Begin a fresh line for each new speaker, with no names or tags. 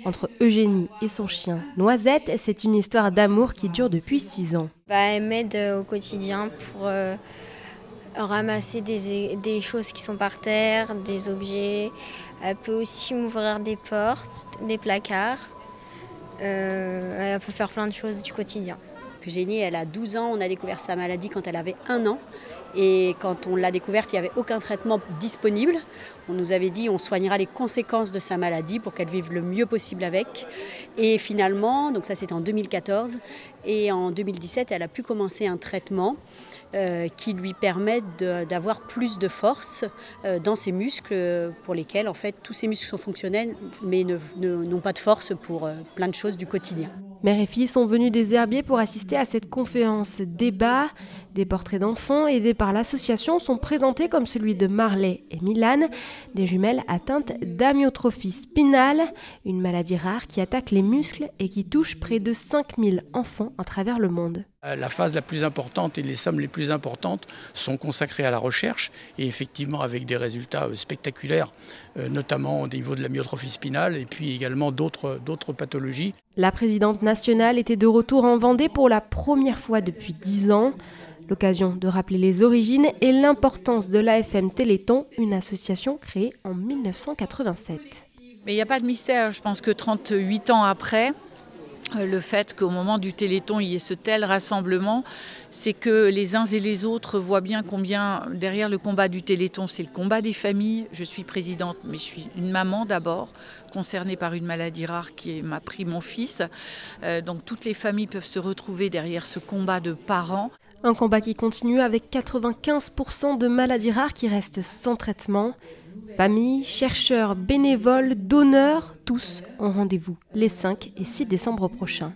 Entre Eugénie et son chien Noisette, c'est une histoire d'amour qui dure depuis 6 ans.
Elle m'aide au quotidien pour ramasser des choses qui sont par terre, des objets. Elle peut aussi m'ouvrir des portes, des placards. Elle peut faire plein de choses du quotidien.
Eugénie, elle a 12 ans, on a découvert sa maladie quand elle avait 1 an. Et quand on l'a découverte, il n'y avait aucun traitement disponible. On nous avait dit on soignera les conséquences de sa maladie pour qu'elle vive le mieux possible avec. Et finalement, donc ça c'était en 2014, et en 2017, elle a pu commencer un traitement qui lui permet d'avoir plus de force dans ses muscles, pour lesquels en fait tous ses muscles sont fonctionnels, mais n'ont pas de force pour plein de choses du quotidien.
Mère et fille sont venus des Herbiers pour assister à cette conférence débat. Des portraits d'enfants aidés par l'association sont présentés comme celui de Marley et Milan, des jumelles atteintes d'amyotrophie spinale, une maladie rare qui attaque les muscles et qui touche près de 5000 enfants à travers le monde.
La phase la plus importante et les sommes les plus importantes sont consacrées à la recherche et effectivement avec des résultats spectaculaires, notamment au niveau de l'amyotrophie spinale et puis également d'autres pathologies.
La présidente nationale était de retour en Vendée pour la première fois depuis 10 ans. L'occasion de rappeler les origines et l'importance de l'AFM Téléthon, une association créée en 1987.
Mais il n'y a pas de mystère, je pense que 38 ans après, le fait qu'au moment du Téléthon, il y ait ce tel rassemblement, c'est que les uns et les autres voient bien combien, derrière le combat du Téléthon, c'est le combat des familles. Je suis présidente, mais je suis une maman d'abord, concernée par une maladie rare qui m'a pris mon fils. Donc toutes les familles peuvent se retrouver derrière ce combat de parents.
Un combat qui continue avec 95% de maladies rares qui restent sans traitement. Familles, chercheurs, bénévoles, donneurs, tous ont rendez-vous les 5 et 6 décembre prochains.